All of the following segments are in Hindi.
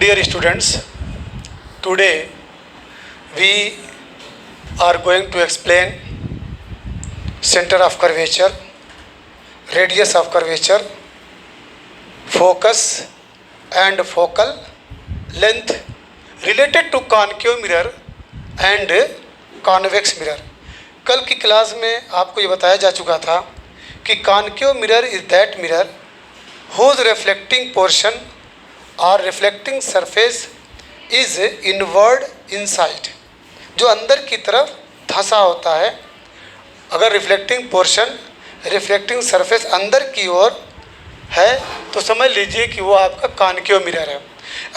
Dear students, today we are going to explain center of curvature, radius of curvature, focus and focal length related to concave mirror and convex mirror. कल की क्लास में आपको ये बताया जा चुका था कि concave mirror is that mirror whose reflecting portion or reflecting surface is inward inside, जो अंदर की तरफ धंसा होता है. अगर रिफ्लेक्टिंग पोर्शन रिफ्लेक्टिंग सरफेस अंदर की ओर है तो समझ लीजिए कि वो आपका कॉन्केव मिरर है.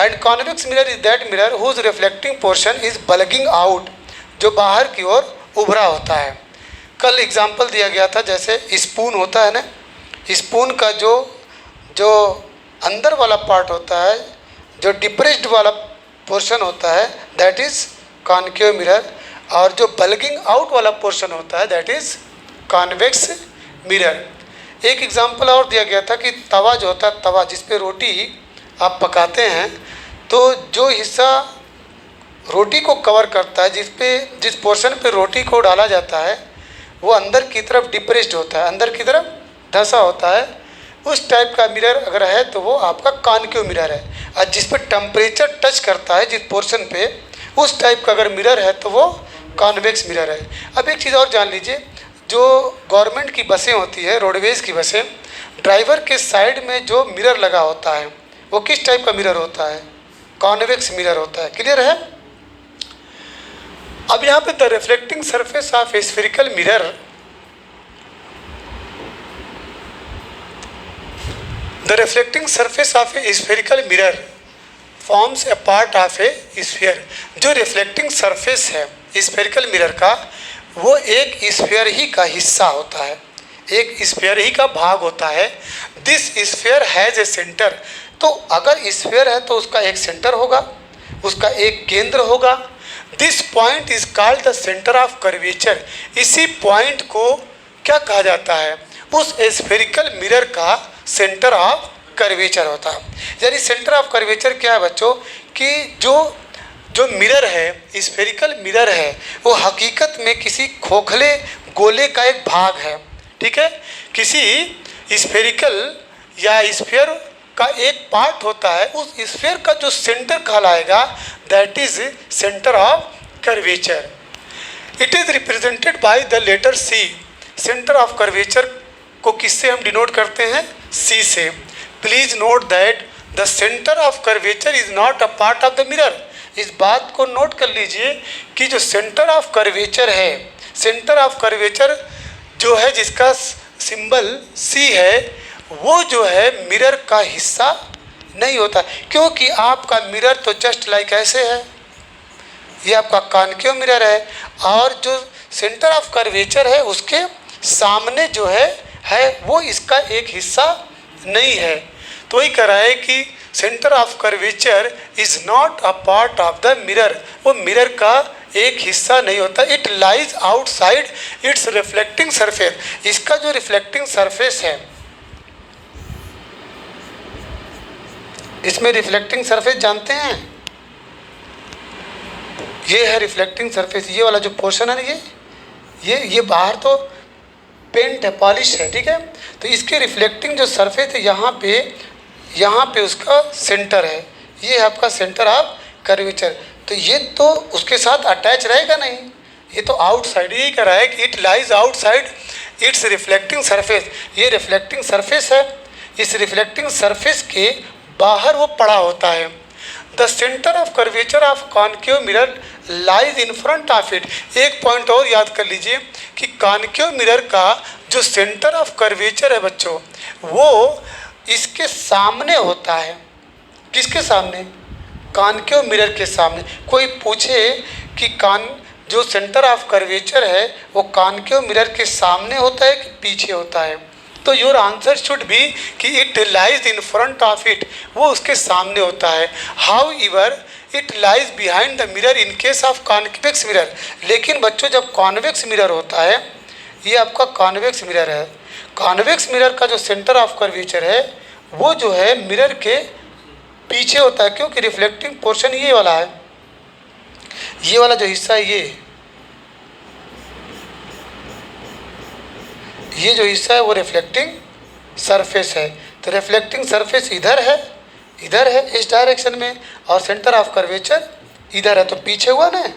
And convex mirror is that mirror whose reflecting portion is bulging out, जो बाहर की ओर उभरा होता है. कल एग्जाम्पल दिया गया था, जैसे स्पून होता है ना, स्पून का जो अंदर वाला पार्ट होता है, जो डिप्रेस्ड वाला पोर्शन होता है, दैट इज़ कॉन्केव मिरर, और जो बल्गिंग आउट वाला पोर्शन होता है दैट इज़ कॉन्वेक्स मिरर. एक एग्जांपल और दिया गया था कि तवा जो होता है, तवा जिस पे रोटी आप पकाते हैं, तो जो हिस्सा रोटी को कवर करता है, जिस पोर्शन पे रोटी को डाला जाता है, वो अंदर की तरफ डिप्रेस्ड होता है, अंदर की तरफ धंसा होता है. उस टाइप का मिरर अगर है तो वो आपका कॉन्केव मिरर है. और जिस पे टेम्परेचर टच करता है, जिस पोर्शन पे, उस टाइप का अगर मिरर है तो वो कॉन्वेक्स मिरर है. अब एक चीज़ और जान लीजिए, जो गवर्नमेंट की बसें होती है, रोडवेज़ की बसें, ड्राइवर के साइड में जो मिरर लगा होता है वो किस टाइप का मिरर होता है? कॉन्वेक्स मिरर होता है. क्लियर है? अब यहाँ पे the reflecting surface of a spherical mirror, the reflecting surface of a spherical mirror forms a part of a sphere. जो रिफ्लेक्टिंग सरफेस है स्फेरिकल मिरर का, वो एक स्फीयर ही का हिस्सा होता है, एक स्फीयर ही का भाग होता है. This sphere has a centre. तो अगर स्फीयर है तो उसका एक सेंटर होगा, उसका एक केंद्र होगा. This point is called the centre of curvature. इसी पॉइंट को क्या कहा जाता है? उस स्फेरिकल मिरर का सेंटर ऑफ कर्वेचर होता है. यानी सेंटर ऑफ कर्वेचर क्या है बच्चों, कि जो मिरर है, स्फेरिकल मिरर है, वो हकीकत में किसी खोखले गोले का एक भाग है. ठीक है, किसी स्फेरिकल या स्फीयर का एक पार्ट होता है. उस स्फीयर का जो सेंटर कहलाएगा that is centre of curvature. It is represented by the letter C. Centre of curvature को किससे हम डिनोट करते हैं? सी से. Please note that the centre of curvature is not a part of the mirror. इस बात को नोट कर लीजिए कि जो सेंटर ऑफ कर्वेचर है, सेंटर ऑफ कर्वेचर जो है, जिसका सिंबल सी है, वो जो है मिरर का हिस्सा नहीं होता. क्योंकि आपका मिरर तो जस्ट लाइक ऐसे है, ये आपका कॉन्केव मिरर है, और जो सेंटर ऑफ कर्वेचर है उसके सामने जो है वो इसका एक हिस्सा नहीं है. तो वही कह रहा है कि centre of curvature is not a part of the mirror. वो मिरर का एक हिस्सा नहीं होता. It lies outside it's reflecting surface. इसका जो रिफ्लेक्टिंग सरफेस है, इसमें रिफ्लेक्टिंग सरफेस जानते हैं, ये है रिफ्लेक्टिंग सरफेस. ये वाला जो पोर्शन है ना, ये बाहर तो पेंट है, पॉलिश है. ठीक है, तो इसके रिफ्लेक्टिंग जो सरफेस है, यहाँ पे उसका सेंटर है. ये है आपका सेंटर ऑफ कर्वेचर. तो ये तो उसके साथ अटैच रहेगा नहीं, ये तो आउटसाइड. यही कह रहा है कि it lies outside it's reflecting surface. ये रिफ्लेक्टिंग सरफेस है, इस रिफ्लेक्टिंग सरफेस के बाहर वो पड़ा होता है. The centre of curvature of concave mirror lies in front of it. एक पॉइंट और याद कर लीजिए कि कॉन्केव मिरर का जो सेंटर ऑफ कर्वेचर है बच्चों, वो इसके सामने होता है. किसके सामने? कॉन्केव मिरर के सामने. कोई पूछे कि जो सेंटर ऑफ कर्वेचर है वो कॉन्केव मिरर के सामने होता है कि पीछे होता है, तो योर आंसर शुड बी कि it lies in front of it. वो उसके सामने होता है. How ever it lies behind the mirror in case of convex mirror. लेकिन बच्चों, जब कॉन्वेक्स मिरर होता है, ये आपका कॉन्वेक्स मिरर है, कॉन्वेक्स मिरर का जो सेंटर ऑफ कर्वेचर है वो जो है मिरर के पीछे होता है, क्योंकि रिफ्लेक्टिंग पोर्शन ये वाला है, ये वाला जो हिस्सा है ये जो हिस्सा है वो रिफ्लेक्टिंग सरफेस है। तो रिफ्लेक्टिंग सरफेस इधर है इस डायरेक्शन में, और सेंटर ऑफ कर्वेचर इधर है, तो पीछे हुआ ना।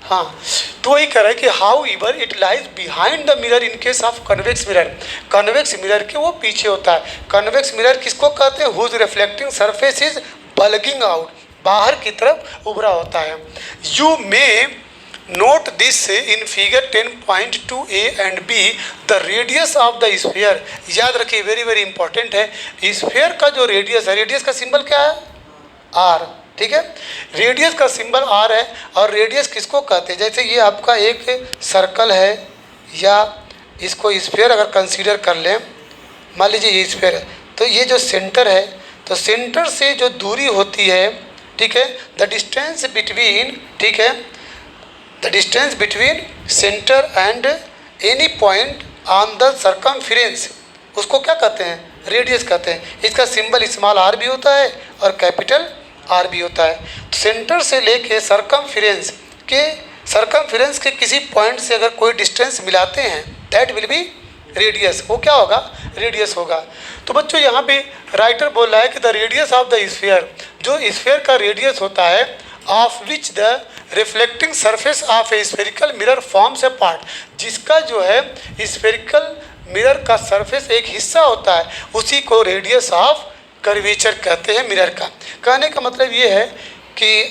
हाँ, तो वही कह रहा है कि how ever it lies behind the mirror in case of convex mirror. Convex mirror के वो पीछे होता है। कन्वेक्स मिरर किसको कहते हैं? Whose reflecting surface is bulging out, बाहर की तरफ उभरा होता है। You may note this in figure 10.2a and B the radius of the sphere. याद रखिए, वेरी वेरी इंपॉर्टेंट है। स्फीयर का जो रेडियस है, रेडियस का सिंबल क्या है? आर, ठीक है। रेडियस का सिंबल आर है, और रेडियस किसको कहते हैं? जैसे ये आपका एक सर्कल है, या इसको स्फीयर अगर कंसीडर कर लें, मान लीजिए ये स्फीयर है, तो ये जो सेंटर है, तो सेंटर से जो दूरी होती है, ठीक है, द डिस्टेंस बिटवीन, ठीक है, the distance between centre and any point on the circumference, उसको क्या कहते हैं? रेडियस कहते हैं। इसका सिंबल स्मॉल आर भी होता है और कैपिटल आर भी होता है। तो सेंटर से लेके सर्कमफेरेंस के किसी पॉइंट से अगर कोई डिस्टेंस मिलाते हैं, दैट विल बी रेडियस। वो क्या होगा? रेडियस होगा। तो बच्चों यहाँ पे राइटर बोल रहा है कि the radius of the sphere, जो स्फीयर का रेडियस होता है, of which the reflecting surface of a spherical mirror forms a part, जिसका जो है स्फेरिकल मिरर का सरफेस एक हिस्सा होता है, उसी को रेडियस ऑफ कर्वेचर कहते हैं मिरर का। कहने का मतलब ये है कि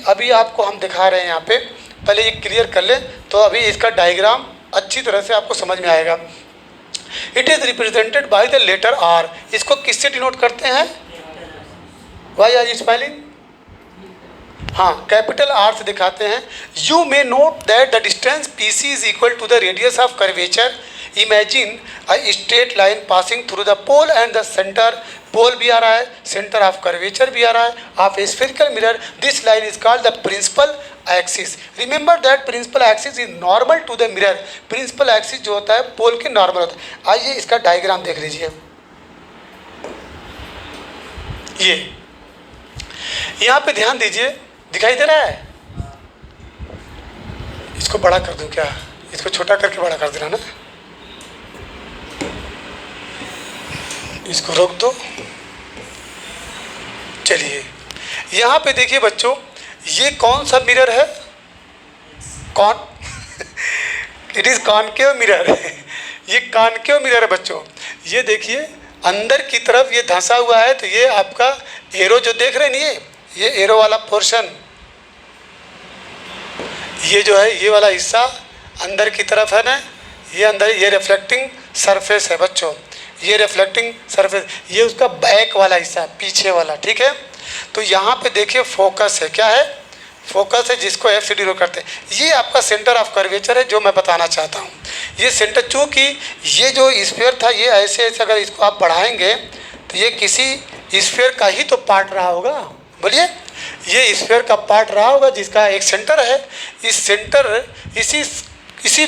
अभी आपको हम दिखा रहे हैं यहाँ पे, पहले ये क्लियर कर लें तो अभी इसका डायग्राम अच्छी तरह से आपको समझ में आएगा। It is represented by the letter R. इसको किससे डिनोट करते हैं? Why are you smiling? हाँ, कैपिटल आर से दिखाते हैं। You may note that the distance P C is equal to the radius of curvature. Imagine a straight line passing through the pole and the centre. Pole भी आ रहा है, सेंटर ऑफ कर्वेचर भी आ रहा है of a spherical mirror. This line is called the principal axis. Remember that principal axis is normal to the mirror. Principal axis जो होता है पोल के नॉर्मल होता है। आइए इसका डायग्राम देख लीजिए। ये यहाँ पे ध्यान दीजिए, दिखाई दे रहा है? इसको बड़ा कर दूं क्या? इसको छोटा करके बड़ा कर देना ना। इसको रोक दो। चलिए यहाँ पे देखिए बच्चों, ये कौन सा मिरर है? कौन? It is concave mirror. ये कॉनकेव मिरर है बच्चों। ये देखिए अंदर की तरफ ये धंसा हुआ है, तो ये आपका एरो जो देख रहे नहीं, ये एरो वाला पोर्शन, ये जो है ये वाला हिस्सा अंदर की तरफ है ना, ये अंदर, ये रिफ्लेक्टिंग सरफेस है बच्चों। ये रिफ्लेक्टिंग सरफेस, ये उसका बैक वाला हिस्सा, पीछे वाला, ठीक है। तो यहाँ पे देखिए फोकस है, क्या है? फोकस है, जिसको एफ सी डी रो करते हैं। ये आपका सेंटर ऑफ कर्वेचर है, जो मैं बताना चाहता हूँ। ये सेंटर, चूँकि ये जो स्फीयर था, ये ऐसे ऐसे अगर इसको आप बढ़ाएंगे तो ये किसी स्फीयर का ही तो पार्ट रहा होगा। बोलिए, ये स्फीयर का पार्ट रहा होगा जिसका एक सेंटर है। इस सेंटर, इसी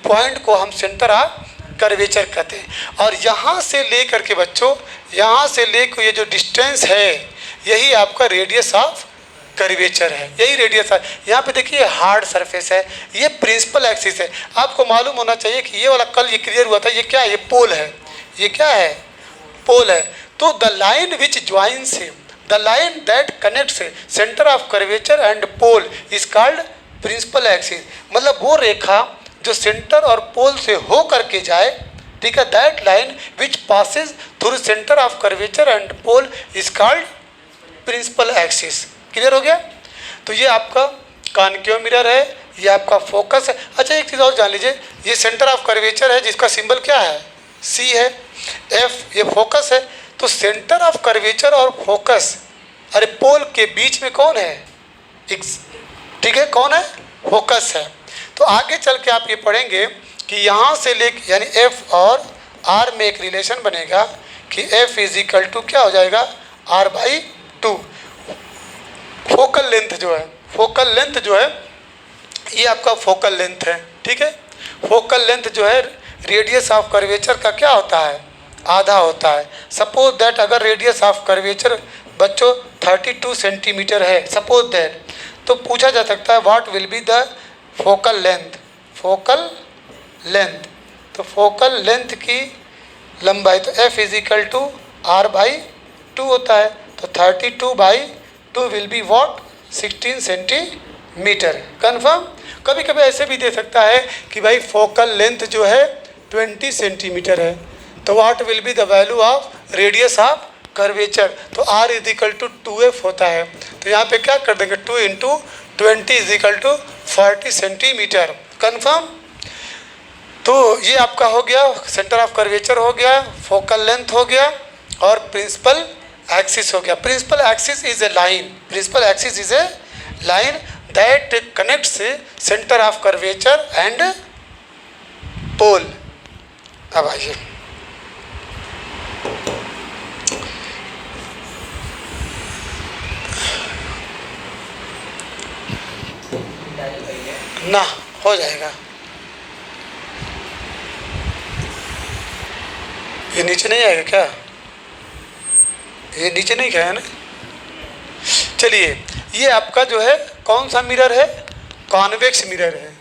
पॉइंट को हम सेंटर ऑफ कर्वेचर कहते हैं। और यहाँ से ले करके बच्चों, यहाँ से लेकर ये जो डिस्टेंस है, यही आपका रेडियस ऑफ कर्वेचर है, यही रेडियस है। यहाँ पे देखिए हार्ड सरफेस है, ये प्रिंसिपल एक्सिस है। आपको मालूम होना चाहिए कि ये वाला कल ये क्लियर हुआ था, ये क्या है? ये पोल है। ये क्या है? पोल है। तो the line which joins him, the line that connects centre of curvature and pole is called principal axis. मतलब वो रेखा जो सेंटर और पोल से हो करके जाए, ठीक है, that line which passes through centre of curvature and pole is called principal axis. Clear हो गया? तो ये आपका कॉनकेव मिरर है, ये आपका फोकस है। अच्छा एक चीज़ और जान लीजिए, ये सेंटर ऑफ कर्वेचर है, जिसका सिंबल क्या है? सी है। एफ ये फोकस है। तो सेंटर ऑफ कर्वेचर और फोकस, अरे पोल के बीच में कौन है? ठीक है, कौन है? फोकस है। तो आगे चल के आप ये पढ़ेंगे कि यहाँ से ले, यानी एफ और आर में एक रिलेशन बनेगा कि एफ इज इक्वल टू क्या हो जाएगा? R by 2। फोकल लेंथ जो है, फोकल लेंथ जो है, ये आपका फोकल लेंथ है, ठीक है। फोकल लेंथ जो है रेडियस ऑफ कर्वेचर का क्या होता है? आधा होता है। सपोज दैट अगर रेडियस ऑफ कर्वेचर बच्चों 32 सेंटीमीटर है सपोज दैट, तो पूछा जा सकता है what will be the focal length, focal length, तो फोकल लेंथ की लंबाई तो F is equal to R/2 होता है, तो 32/2 will be what 16 centimetre. Confirm. कभी कभी ऐसे भी दे सकता है कि भाई फोकल लेंथ जो है 20 सेंटीमीटर है, तो what will be the value of radius of curvature, तो R is equal to 2F होता है, तो यहाँ पे क्या कर देंगे 2 into 20 is equal to 40 centimetre. Confirm. तो ये आपका हो गया सेंटर ऑफ कर्वेचर हो गया, फोकल लेंथ हो गया और प्रिंसिपल एक्सिस हो गया। Principal axis is a line, principal axis is a line that connects centre of curvature and pole. अब आइए ना, हो जाएगा। ये नीचे नहीं आएगा क्या? ये नीचे नहीं गया है ना? चलिए, ये आपका जो है कौन सा मिरर है? कॉन्वेक्स मिरर है।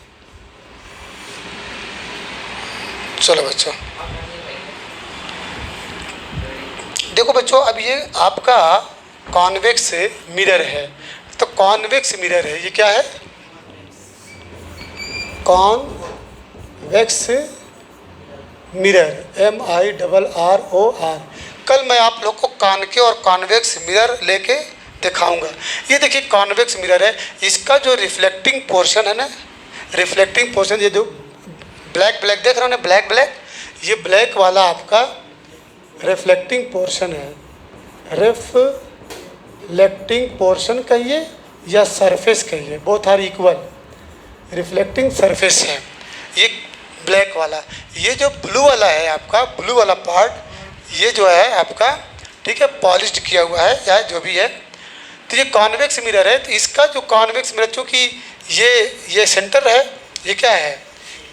चलो बच्चों, देखो बच्चों, अब ये आपका कॉन्वेक्स मिरर है, तो कॉन्वेक्स मिरर है, ये क्या है? Convex mirror, MIRROR। कल मैं आप लोग को कॉनकेव और कॉन्वेक्स मिरर लेके दिखाऊंगा। ये देखिए कॉन्वेक्स मिरर है, इसका जो रिफ्लेक्टिंग पोर्शन है ना, रिफ्लेक्टिंग पोर्शन, ये जो ब्लैक ब्लैक देख रहे हो ना, ब्लैक ब्लैक, ये ब्लैक वाला आपका रिफ्लेक्टिंग पोर्शन है। रिफ्लेक्टिंग पोर्शन कहिए या सरफेस कहिए, both are equal, reflecting surface है ये ब्लैक वाला। ये जो ब्लू वाला है आपका, ब्लू वाला पार्ट, ये जो है आपका, ठीक है, पॉलिश्ड किया हुआ है या जो भी है, तो ये कॉन्वेक्स मिरर है। तो इसका जो कॉन्वेक्स मिरर, चूँकि ये सेंटर है, ये क्या है,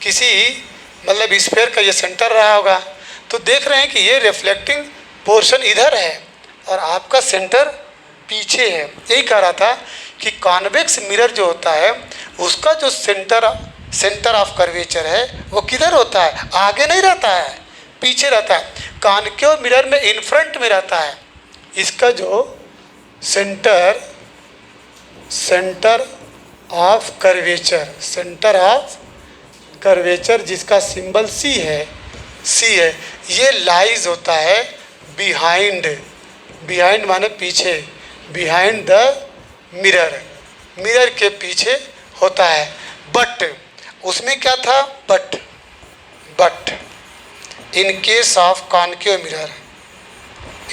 किसी मतलब स्फीयर का ये सेंटर रहा होगा, तो देख रहे हैं कि ये रिफ्लेक्टिंग पोर्शन इधर है और आपका सेंटर पीछे है। यही कह रहा था कि कॉन्वेक्स मिरर जो होता है उसका जो सेंटर ऑफ कर्वेचर है वो किधर होता है? आगे नहीं रहता है, पीछे रहता है। कॉनकेव मिरर में इन फ्रंट में रहता है। इसका जो सेंटर ऑफ कर्वेचर जिसका सिंबल C है, ये लाइज होता है बिहाइंड माने पीछे, बिहाइंड द मिरर के पीछे होता है। बट उसमें क्या था? But in case of concave mirror,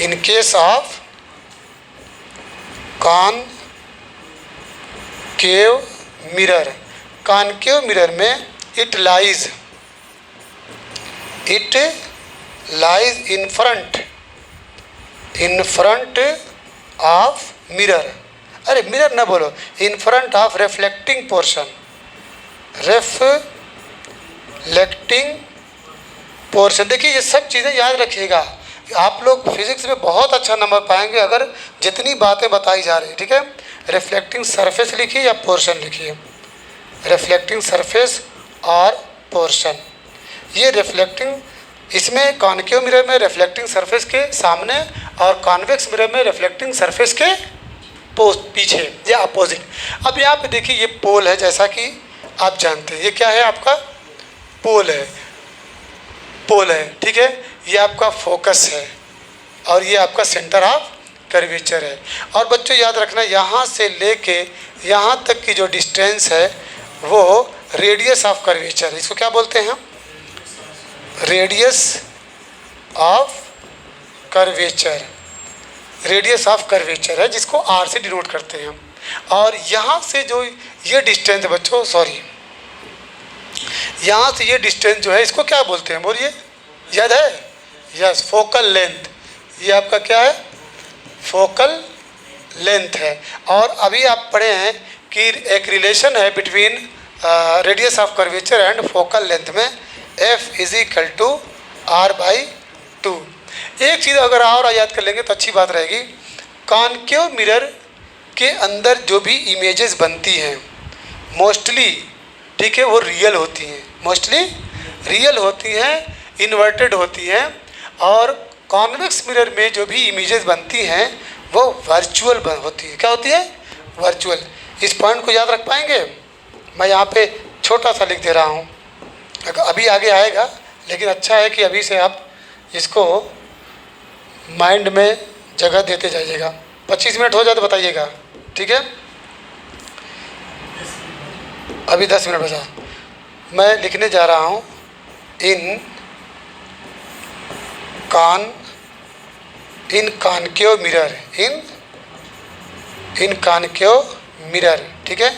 in case of concave mirror में it lies in front of mirror, अरे मिरर ना बोलो, in front of reflecting portion, देखिए ये सब चीज़ें याद रखिएगा। आप लोग फिजिक्स में बहुत अच्छा नंबर पाएंगे अगर जितनी बातें बताई जा रही है, ठीक है। रिफ्लेक्टिंग सरफेस लिखिए या पोर्शन लिखिए, रिफ्लेक्टिंग सरफेस और पोर्शन। ये रिफ्लेक्टिंग, इसमें कॉनकेव मिरर में रिफ्लेक्टिंग सरफेस के सामने और कॉन्वेक्स मिरर में रिफ्लेक्टिंग सरफेस के पीछे या अपोजिट। अब यहाँ पे देखिए ये पोल है, जैसा कि आप जानते हैं ये क्या है, आपका पोल है, ठीक है। ये आपका फोकस है और ये आपका सेंटर ऑफ कर्वेचर है। और बच्चों याद रखना, यहाँ से लेके यहाँ तक की जो डिस्टेंस है वो रेडियस ऑफ कर्वेचर, इसको क्या बोलते हैं? रेडियस ऑफ कर्वेचर है, जिसको R से डिनोट करते हैं। और यहाँ से जो ये डिस्टेंस है बच्चों, सॉरी, यहाँ से ये डिस्टेंस जो है इसको क्या बोलते हैं? बोलिए, याद है? Yes, focal length. ये आपका क्या है? फोकल लेंथ है। और अभी आप पढ़े हैं कि एक रिलेशन है between radius of curvature and focal length में F = R/2। एक चीज़ अगर और याद कर लेंगे तो अच्छी बात रहेगी। कॉनकेव मिरर के अंदर जो भी इमेजेस बनती हैं मोस्टली, ठीक है, वो रियल होती हैं, मोस्टली रियल होती हैं, इन्वर्टेड होती हैं। और कॉन्वेक्स मिरर में जो भी इमेजेस बनती हैं वो वर्चुअल होती है। क्या होती है? वर्चुअल। इस पॉइंट को याद रख पाएंगे? मैं यहाँ पे छोटा सा लिख दे रहा हूँ, अभी आगे आएगा, लेकिन अच्छा है कि अभी से आप इसको माइंड में जगह देते जाइएगा। 25 मिनट हो जाए तो बताइएगा, ठीक है? अभी 10 मिनट बचा। मैं लिखने जा रहा हूँ इन कॉनकेव मिरर, इन कॉनकेव मिरर, ठीक है?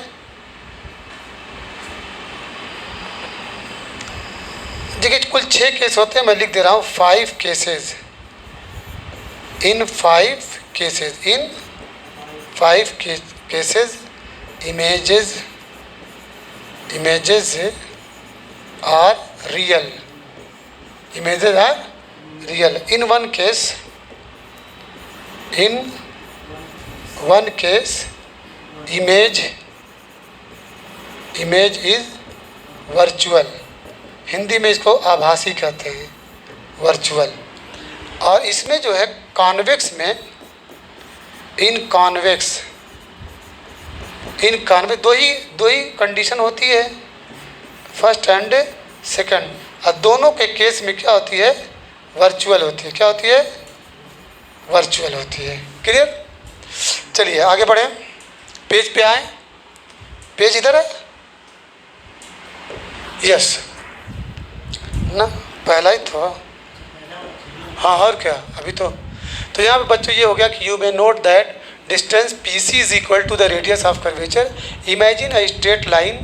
देखिए कुल 6 केस होते हैं, मैं लिख दे रहा हूँ 5 cases, in 5 cases images are real, in one case image is virtual, Hindi में इसको आभासी कहते हैं, वर्चुअल। और इसमें जो है कॉन्वेक्स में, इन कॉन्वेक्स दो ही कंडीशन होती है, फर्स्ट एंड सेकंड, और दोनों के केस में क्या होती है? वर्चुअल होती है। क्या होती है? वर्चुअल होती है। क्लियर? चलिए आगे बढ़े, पेज पे आए। पेज इधर है, यस ना, पहला ही था। हाँ और क्या, अभी तो यहाँ पे बच्चों ये हो गया कि you may note that distance PC is equal to the radius of curvature. Imagine a straight line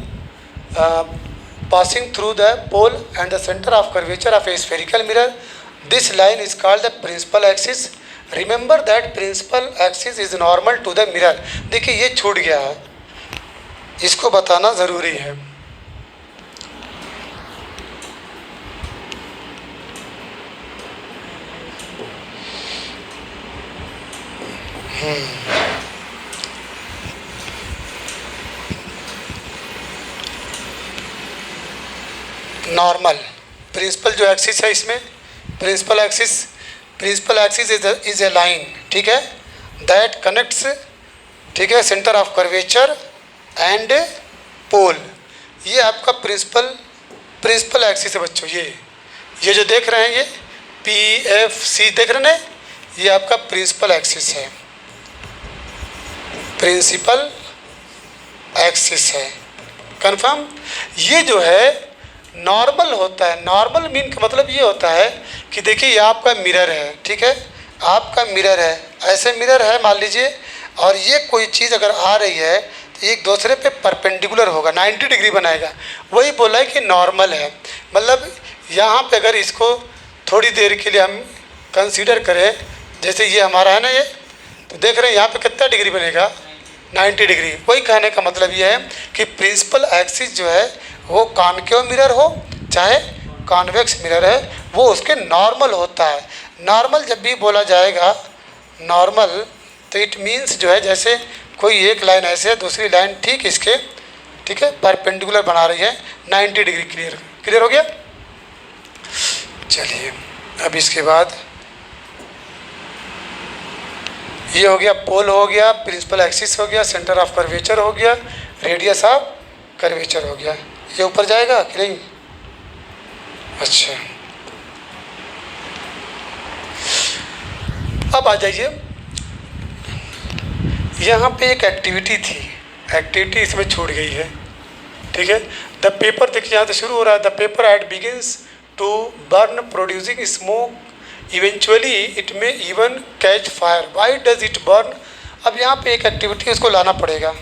passing through the pole and the center of curvature of a spherical mirror. This line is called the principal axis. Remember that principal axis is normal to the mirror. देखिए ये छूट गया है, इसको बताना ज़रूरी है। नॉर्मल प्रिंसिपल जो एक्सिस है, इसमें principal axis is a line, ठीक है, दैट कनेक्ट्स, ठीक है, centre of curvature and pole. ये आपका प्रिंसिपल एक्सिस है बच्चों। ये जो देख रहे हैं ये PFC देख रहे हैं, ये आपका प्रिंसिपल एक्सिस है, प्रिंसिपल एक्सिस है। कंफर्म? ये जो है नॉर्मल होता है। नॉर्मल मीन का मतलब ये होता है कि देखिए ये आपका मिरर है, ठीक है, आपका मिरर है, ऐसे मिरर है मान लीजिए, और ये कोई चीज़ अगर आ रही है तो एक दूसरे पे परपेंडिकुलर होगा, 90 डिग्री बनाएगा। वही बोला है कि नॉर्मल है। मतलब यहाँ पे अगर इसको थोड़ी देर के लिए हम कंसीडर करें, जैसे ये हमारा है ना, ये तो देख रहे हैं यहाँ पे कितना डिग्री बनेगा? 90 डिग्री। वही कहने का मतलब ये है कि प्रिंसिपल एक्सिस जो है वो कॉनकेव मिरर हो चाहे कॉन्वेक्स मिरर है, वो उसके नॉर्मल होता है। नॉर्मल जब भी बोला जाएगा नॉर्मल, तो इट मीन्स जो है जैसे कोई एक लाइन ऐसे है, दूसरी लाइन ठीक इसके, ठीक है, परपेंडिकुलर बना रही है 90 डिग्री। क्लियर हो गया? चलिए अब इसके बाद ये हो गया, पोल हो गया, प्रिंसिपल एक्सिस हो गया, सेंटर ऑफ कर्वेचर हो गया, रेडियस ऑफ कर्वेचर हो गया। ये ऊपर जाएगा कि नहीं? अच्छा, अब आ जाइए, यहाँ पे एक एक्टिविटी थी, एक्टिविटी इसमें छूट गई है, ठीक है। द पेपर देखिए यहाँ से शुरू हो रहा है, the paper at begins to burn producing smoke, eventually it में even catch fire, why does it burn. अब यहाँ पे एक एक्टिविटी उसको लाना पड़ेगा,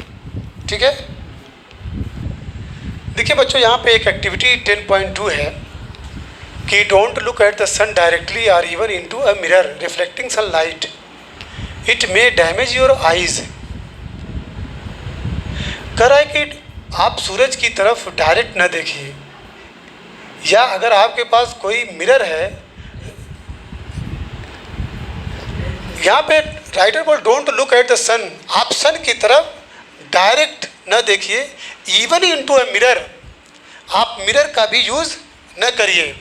ठीक है। देखिए बच्चों यहाँ पे एक एक्टिविटी 10.2 है कि don't look at the sun directly और even into a mirror reflecting sunlight, it may damage your eyes. कह रहा है कि आप सूरज की तरफ डायरेक्ट न देखिए, या अगर आपके पास कोई मिरर है यहाँ पे राइटर बोल डोंट लुक एट द सन, आप सन की तरफ डायरेक्ट न देखिए, इवन इनटू अ मिरर, आप मिरर का भी यूज़ न करिए।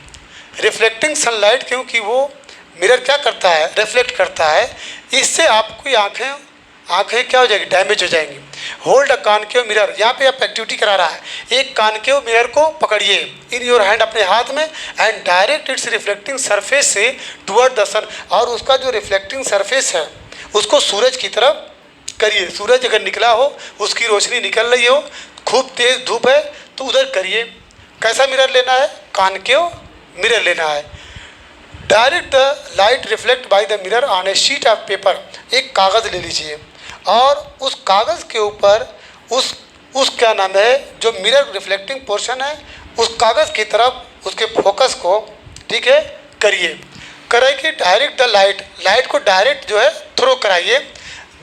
रिफ्लेक्टिंग सनलाइट, क्योंकि वो मिरर क्या करता है, रिफ्लेक्ट करता है, इससे आपकी आँखें क्या हो जाएगी, डैमेज हो जाएंगी। होल्ड अ कानकेव मिरर, यहाँ पे आप एक्टिविटी करा रहा है, एक कानकेव मिरर को पकड़िए इन योर हैंड, अपने हाथ में, and direct it's reflecting surface से टुवर्ड द सन, और उसका जो रिफ्लेक्टिंग सरफेस है उसको सूरज की तरफ करिए। सूरज अगर निकला हो, उसकी रोशनी निकल रही हो, खूब तेज़ धूप है तो उधर करिए। कैसा मिरर लेना है, कानकेव मिरर लेना है। Direct the light reflect bye the mirror on A sheet of paper, एक कागज़ ले लीजिए और उस कागज़ के ऊपर उस क्या नाम है, जो मिरर रिफ्लेक्टिंग पोर्शन है, उस कागज़ की तरफ उसके फोकस को, ठीक है, करिए। कराइए कि डायरेक्ट द लाइट को डायरेक्ट जो है थ्रो कराइए,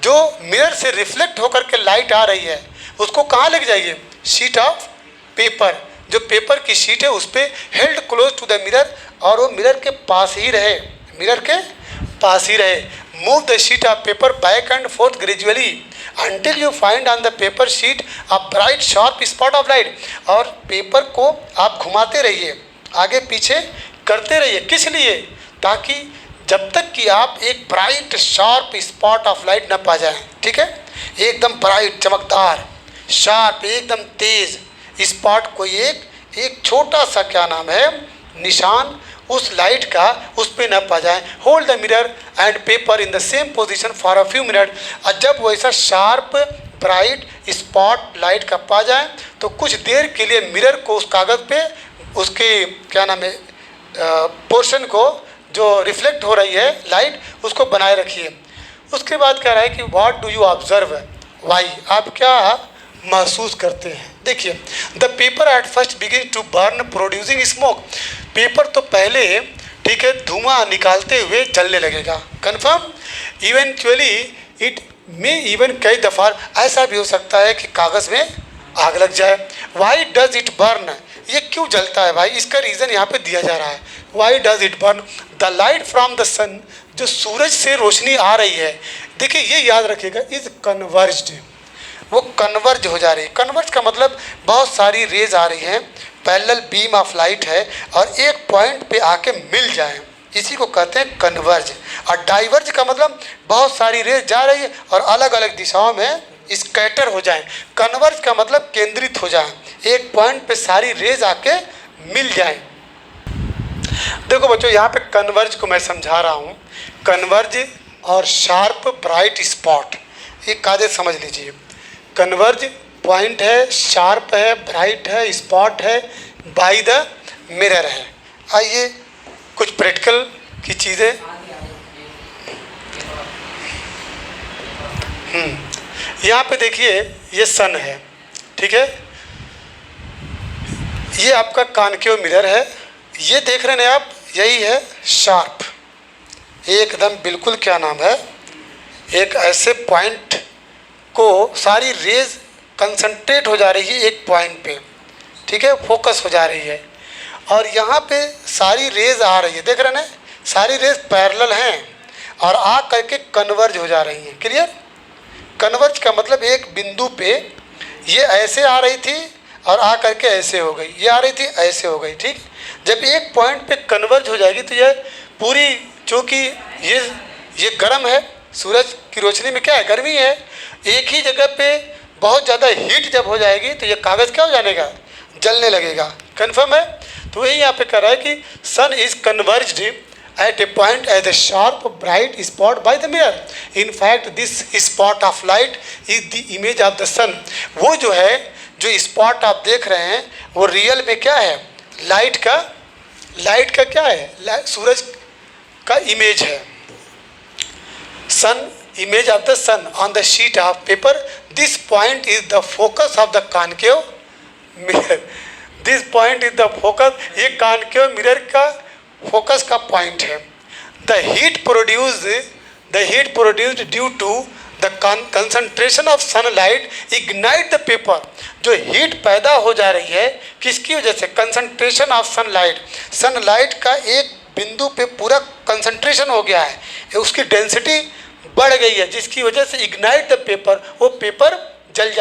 जो मिरर से रिफ्लेक्ट होकर के लाइट आ रही है उसको कहाँ लेके जाइए, शीट ऑफ पेपर, जो पेपर की शीट है उस पर held close to the mirror, और वो मिरर के पास ही रहे, मिरर के पास ही रहे। Move the sheet of paper back and fourth gradually until you find on the paper sheet a bright sharp spot of light, और पेपर को आप घुमाते रहिए, आगे पीछे करते रहिए। किस लिए, ताकि जब तक कि आप एक bright sharp spot of light न पा जाएं, ठीक है, एकदम ब्राइट चमकदार शार्प एकदम तेज़ स्पॉट, कोई एक छोटा सा क्या नाम है निशान उस लाइट का उस पर न पा जाए। Hold the mirror and paper in the same position for a few minute, और जब वैसा शार्प ब्राइट स्पॉट लाइट का पा जाए तो कुछ देर के लिए मिरर को उस कागज़ पे उसके क्या नाम है पोर्शन को जो रिफ्लेक्ट हो रही है लाइट, उसको बनाए रखिए। उसके बाद कह रहा है कि what do you observe, why, आप क्या महसूस करते हैं। देखिए, the paper at first begin to burn producing smoke, paper तो पहले, ठीक है, धुआं निकालते हुए जलने लगेगा, कन्फर्म। इवेंचुअली इट में इवन कई दफ़ा ऐसा भी हो सकता है कि कागज़ में आग लग जाए। वाई डज इट बर्न, ये क्यों जलता है भाई, इसका रीज़न यहाँ पे दिया जा रहा है। Why does it burn, the light from the sun, जो सूरज से रोशनी आ रही है, देखिए ये याद रखिएगा, इज कन्वर्ज्ड, वो कन्वर्ज हो जा रही है। कन्वर्ज का मतलब बहुत सारी रेज आ रही हैं, पैरेलल बीम ऑफ लाइट है, और एक पॉइंट पे आके मिल जाए, इसी को कहते हैं कन्वर्ज। और डाइवर्ज का मतलब बहुत सारी रेज जा रही है और अलग अलग दिशाओं में स्कैटर हो जाएं। कन्वर्ज का मतलब केंद्रित हो जाए, एक पॉइंट पे सारी रेज आके मिल जाएं। देखो बच्चों, यहाँ पे कन्वर्ज को मैं समझा रहा हूँ, कन्वर्ज और शार्प ब्राइट स्पॉट, ये कायदे समझ लीजिए। कन्वर्ज पॉइंट है, शार्प है, ब्राइट है, स्पॉट है, बाय द मिरर है। आइए कुछ प्रैक्टिकल की चीज़ें, यहाँ पे देखिए ये सन है, ठीक है, ये आपका कॉनकेव मिरर है, ये देख रहे हैं आप, यही है शार्प, एकदम बिल्कुल क्या नाम है, एक ऐसे पॉइंट को सारी रेज कंसंट्रेट हो जा रही है एक पॉइंट पे, ठीक है, फोकस हो जा रही है, और यहाँ पे सारी रेज आ रही है, देख रहे हैं, सारी रेज पैरेलल हैं और आ करके कन्वर्ज हो जा रही हैं। क्लियर, कन्वर्ज का मतलब एक बिंदु पे ये ऐसे आ रही थी और आ करके ऐसे हो गई, ये आ रही थी ऐसे हो गई, ठीक। जब एक पॉइंट पे कन्वर्ज हो जाएगी तो ये पूरी, चूँकि ये गर्म है, सूरज की रोशनी में क्या है, गर्मी है, एक ही जगह पे बहुत ज़्यादा हीट जब हो जाएगी तो ये कागज़ क्या हो जाएगा, जलने लगेगा। कन्फर्म है। तो वही यहाँ पे कह रहा है कि sun is converged at a point as a sharp bright spot by the mirror. In fact this spot of light is the image of the sun. वो जो है, जो स्पॉट आप देख रहे हैं वो रियल में क्या है, लाइट का क्या है, सूरज का इमेज है। सन, image of the sun on the sheet of paper, this point is the focus of the concave mirror, this point is the focus, ये concave mirror का focus का point है। the heat produced due to the concentration of sunlight ignite the paper, जो heat पैदा हो जा रही है किसकी वजह से, concentration of sunlight का एक बिंदु पे पूरा कंसंट्रेशन हो गया है, उसकी डेंसिटी बढ़ गई है, जिसकी वजह से इग्नाइट द पेपर, वो पेपर जल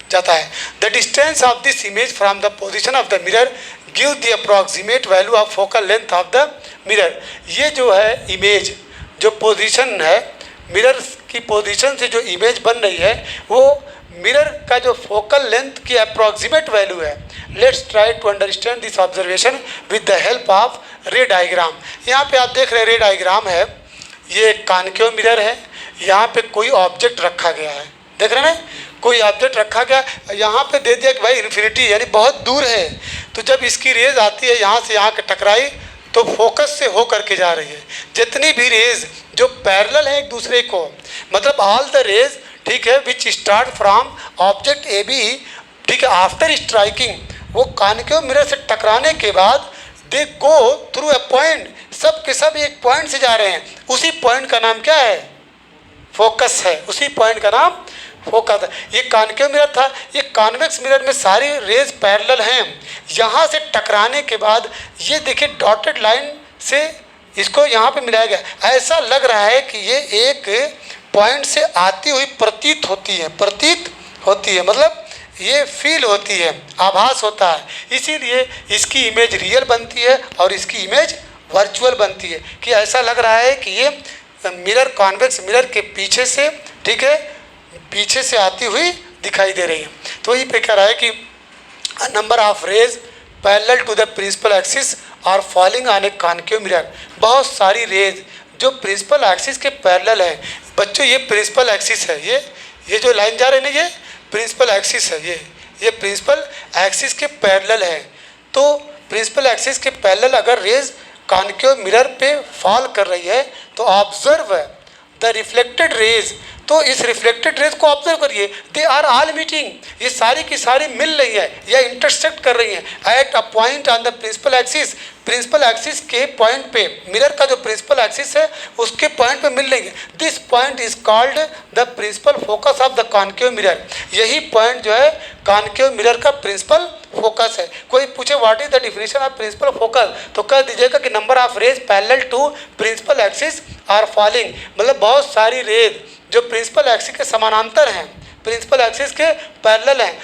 जाता है। The distance of this image from the position of the mirror give the approximate value of focal length of the mirror. ये जो है इमेज, जो पोजीशन है, मिरर की पोजीशन से जो इमेज बन रही है, वो मिरर का जो फोकल लेंथ की अप्रॉक्सीमेट वैल्यू है। Let's try to understand this observation with the help of ray diagram. यहाँ पे आप देख रहे हैं रे डायग्राम है, ये कॉन्केव मिरर है, यहाँ पे कोई ऑब्जेक्ट रखा गया है, देख रहे हैं ना, कोई ऑब्जेक्ट रखा गया, यहाँ पे दे दिया कि भाई इन्फिनिटी यानी बहुत दूर है। तो जब इसकी रेज आती है यहाँ से यहाँ के टकराई तो फोकस से हो करके जा रही है। जितनी भी रेज जो पैरेलल है एक दूसरे को, मतलब ऑल द रेज, ठीक है, which start from object A B, ठीक है, आफ्टर स्ट्राइकिंग, वो कॉन्केव मिरर से टकराने के बाद दे गो थ्रू अ पॉइंट, सब के सब एक पॉइंट से जा रहे हैं। उसी पॉइंट का नाम क्या है? फोकस है। उसी पॉइंट का नाम फोकस है। ये कॉन्केव मिरर था, ये कॉन्वेक्स मिरर में सारी रेज पैरेलल हैं। यहाँ से टकराने के बाद ये देखिए डॉटेड लाइन से इसको यहाँ पे मिलाया गया। ऐसा लग रहा है कि ये एक पॉइंट से आती हुई प्रतीत होती है, मतलब ये फील होती है, आभास होता है। इसीलिए इसकी इमेज रियल बनती है और इसकी इमेज वर्चुअल बनती है, कि ऐसा लग रहा है कि ये मिरर कॉन्वेक्स मिरर के पीछे से, ठीक है, पीछे से आती हुई दिखाई दे रही है। तो यही पे कह रहा है कि number of rays parallel to the principal axis और falling on a concave mirror. बहुत सारी रेज जो प्रिंसिपल एक्सिस के पैरेलल है। बच्चों ये प्रिंसिपल एक्सिस है, ये जो लाइन जा रही है ना, ये प्रिंसिपल एक्सिस है, ये प्रिंसिपल एक्सिस के पैरेलल है। तो प्रिंसिपल एक्सिस के पैरेलल अगर रेज कॉन्केव मिरर पे फॉल कर रही है तो ऑब्जर्व द रिफ्लेक्टेड रेज। तो इस रिफ्लेक्टेड रेज को ऑब्जर्व करिए, दे आर ऑल मीटिंग, ये सारी की सारी मिल रही है या इंटरसेक्ट कर रही हैं at a point on the principal axis. Principal axis के पॉइंट पे, मिरर का जो प्रिंसिपल एक्सिस है उसके पॉइंट पे मिल रही है। This point is called the principal focus of the concave mirror. यही पॉइंट जो है कॉन्केव मिरर का प्रिंसिपल फोकस है। कोई पूछे what is the definition of principal focus, तो कह दीजिएगा कि number of rays parallel to principal axis are falling, मतलब बहुत सारी रेज जो प्रिंसिपल एक्सिस के समानांतर हैं, प्रिंसिपल एक्सिस के पैरेलल हैं,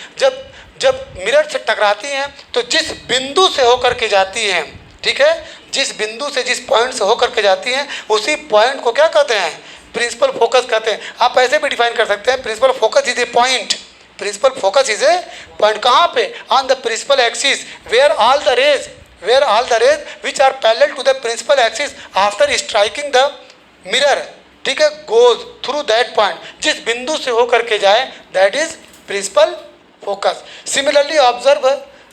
जब मिरर से टकराती हैं तो जिस बिंदु से होकर के जाती हैं, ठीक है, जिस बिंदु से, जिस पॉइंट से होकर के जाती हैं, उसी पॉइंट को क्या कहते हैं? प्रिंसिपल फोकस कहते हैं। आप ऐसे भी डिफाइन कर सकते हैं, principal focus is a point. Principal focus is a point, कहाँ पे? On the principal axis where all the rays which are parallel to the principal axis after striking the mirror, ठीक है, गोज थ्रू दैट पॉइंट, जिस बिंदु से होकर के जाए, that is principal focus. Similarly observe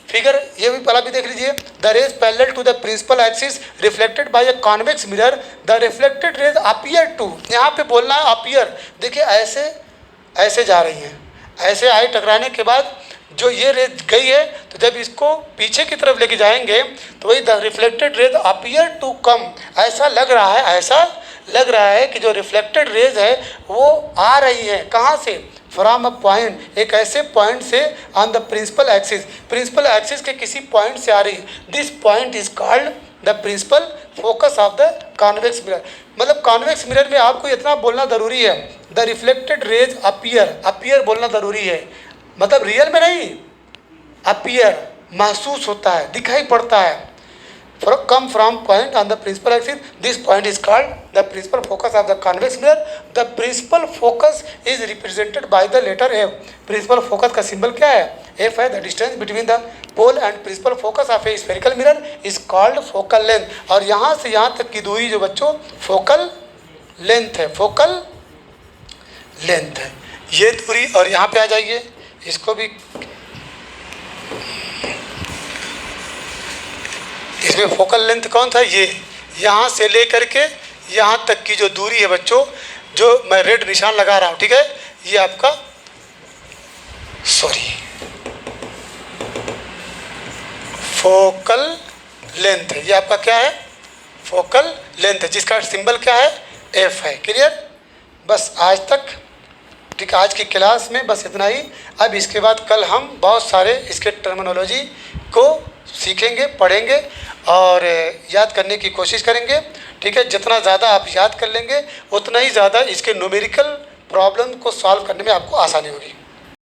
figure, ये भी पहला भी देख लीजिए, the rays parallel to the principal axis reflected by a convex mirror, the reflected rays appear to, यहाँ पे बोलना है अपीयर। देखिए ऐसे जा रही हैं, ऐसे आई टकराने के बाद जो ये रेज गई है, तो जब इसको पीछे की तरफ लेके जाएंगे तो वही the reflected rays appear to come. ऐसा लग रहा है कि जो रिफ्लेक्टेड रेज है वो आ रही है कहाँ से? फ्रॉम अ पॉइंट, एक ऐसे पॉइंट से ऑन द प्रिंसिपल एक्सिस के किसी पॉइंट से आ रही है। This point is called the principal focus of the convex mirror. मतलब कॉन्वेक्स मिरर में आपको इतना बोलना ज़रूरी है, द रिफ्लेक्टेड रेज अपीयर बोलना ज़रूरी है, मतलब रियल में नहीं, अपीयर महसूस होता है, दिखाई पड़ता है। come from point on the principal axis, this point is called the principal focus of the convex mirror. The principal focus is represented by the letter F. principal focus का सिंबल क्या है? F है। the distance between the pole and principal focus of a spherical mirror is called focal length. और यहाँ से यहाँ तक की दूरी जो बच्चों focal length है, focal length है ये दूरी। और यहाँ पे आ जाइए, इसको भी, इसमें फोकल लेंथ कौन था? ये यहाँ से लेकर के यहाँ तक की जो दूरी है बच्चों, जो मैं रेड निशान लगा रहा हूँ, ठीक है, ये आपका फोकल लेंथ है। ये आपका क्या है? फोकल लेंथ है, जिसका सिंबल क्या है? एफ है। क्लियर? बस आज तक, ठीक है, आज की क्लास में बस इतना ही। अब इसके बाद कल हम बहुत सारे इसके टर्मिनोलॉजी को सीखेंगे, पढ़ेंगे और याद करने की कोशिश करेंगे। ठीक है, जितना ज़्यादा आप याद कर लेंगे उतना ही ज़्यादा इसके न्यूमेरिकल प्रॉब्लम को सॉल्व करने में आपको आसानी होगी।